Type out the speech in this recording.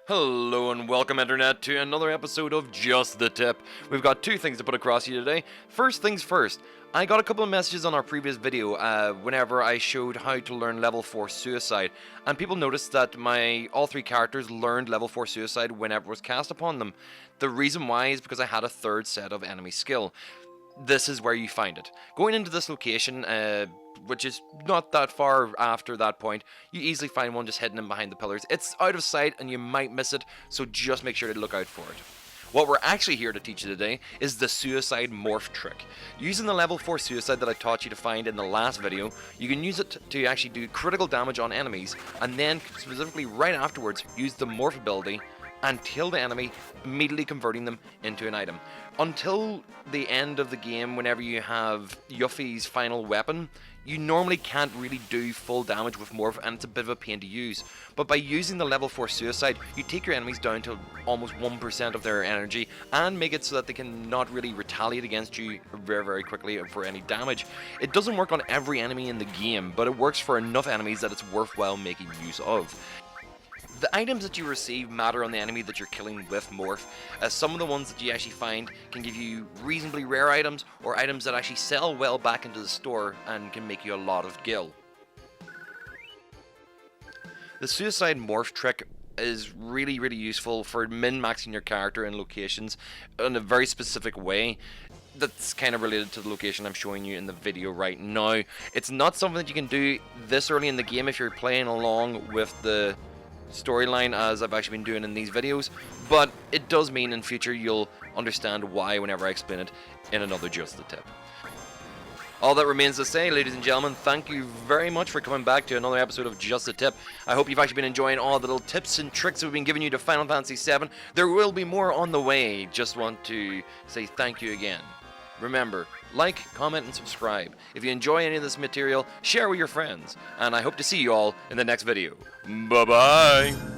Hello and welcome Internet to another episode of Just the Tip. We've got two things to put across you today. First things first, I got a couple of messages on our previous video whenever I showed how to learn level 4 Suicide, and people noticed that all three characters learned level 4 Suicide whenever it was cast upon them. The reason why is because I had a third set of enemy skill. This is where you find it. Going into this location, which is not that far after that point, you easily find one just hidden in behind the pillars. It's out of sight and you might miss it, so just make sure to look out for it. What we're actually here to teach you today is the Suicide Morph trick. Using the level 4 Suicide that I taught you to find in the last video, you can use it to actually do critical damage on enemies, and then specifically right afterwards, use the Morph ability and kill the enemy, immediately converting them into an item. Until the end of the game, whenever you have Yuffie's final weapon, you normally can't really do full damage with Morph, and it's a bit of a pain to use. But by using the level 4 Suicide, you take your enemies down to almost 1% of their energy, and make it so that they can not really retaliate against you very quickly for any damage. It doesn't work on every enemy in the game, but it works for enough enemies that it's worthwhile making use of. The items that you receive matter on the enemy that you're killing with Morph, as some of the ones that you actually find can give you reasonably rare items, or items that actually sell well back into the store and can make you a lot of gil. The Suicide Morph trick is really useful for min-maxing your character in locations in a very specific way. That's kind of related to the location I'm showing you in the video right now. It's not something that you can do this early in the game if you're playing along with the storyline as I've actually been doing in these videos, but it does mean in future you'll understand why whenever I explain it in another Just the Tip. All that remains to say, ladies and gentlemen, thank you very much for coming back to another episode of Just the Tip. I hope you've actually been enjoying all the little tips and tricks we've been giving you to Final Fantasy VII. There will be more on the way. Just want to say thank you again. Remember, like, comment, and subscribe. If you enjoy any of this material, share with your friends. And I hope to see you all in the next video. Bye-bye!